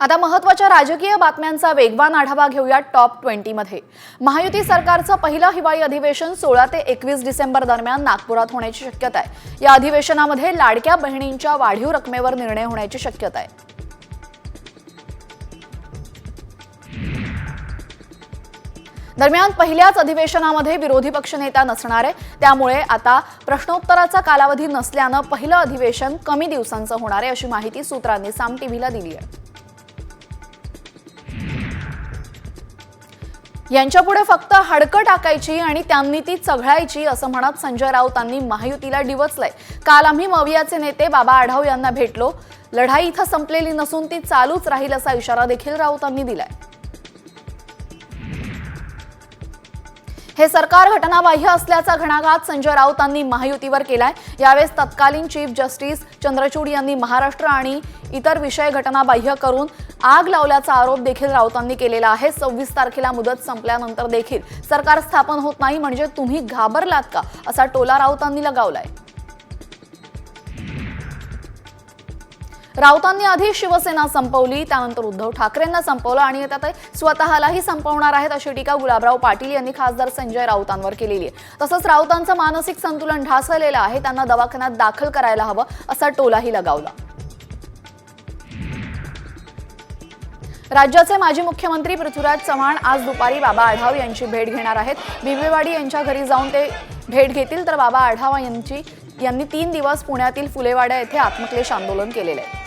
आता महत्त्वाच्या राजकीय बातम्यांचा वेगवान आढावा घेऊया टॉप 20 मध्ये। महायुती सरकारचं पहिलं हिवाळी अधिवेशन 16 ते 21 डिसेंबर दरम्यान नागपुरात होण्याची शक्यता आहे। या अधिवेशनामध्ये लाडक्या बहिणींच्या वाढीव रकमेवर निर्णय होण्याची शक्यता आहे। दरम्यान पहिल्याच अधिवेशनामध्ये विरोधी पक्षनेता नसणार आहे, त्यामुळे आता प्रश्नोत्तराचा कालावधी नसल्याने पहिलं अधिवेशन कमी दिवसांचं होणार आहे अशी माहिती सूत्रांनी साम टीव्हीला दिली आहे। यांच्यापुढे फक्त हडकं टाकायची आणि त्यांनी ती चघळायची असं म्हणत संजय राऊतांनी महायुतीला डिवचलंय। काल आम्ही मवियाचे नेते बाबा आढाव यांना भेटलो, लढाई इथं संपलेली नसून ती चालूच राहील असा इशारा देखील राऊतांनी दिलाय। हे सरकार घटनाबाह्य असल्याचा घणाघात संजय राऊतांनी महायुतीवर केलाय। यावेळेस तत्कालीन चीफ जस्टिस चंद्रचूड यांनी महाराष्ट्र आणि इतर विषय घटनाबाह्य करून आग लावल्याचा आरोप देखील राऊतांनी केलेला आहे। 26 तारखेला मुदत संपल्यानंतर देखील सरकार स्थापन होत नाही म्हणजे तुम्ही घाबरलात का असा टोला राऊतांनी लगावलाय। राऊतांनी आधी शिवसेना संपवली, त्यानंतर उद्धव ठाकरेंना संपवलं आणि आता ते स्वतःलाही संपवणार आहेत अशी टीका गुलाबराव पाटील यांनी खासदार संजय राऊतांवर केलेली आहे। तसंच राऊतांचं मानसिक संतुलन ढासळलेलं आहे, त्यांना दवाखान्यात दाखल करायला हवं असा टोलाही लगावला। राज्याचे माजी मुख्यमंत्री पृथ्वीराज चव्हाण आज दुपारी बाबा आढाव यांची भेट घेणार आहेत। बिबवेवाडी यांच्या घरी जाऊन ते भेट घेतील, तर बाबा आढाव यांनी 3 दिवस पुण्यातील फुलेवाडा येथे आत्मक्लेश आंदोलन केलेले आहे।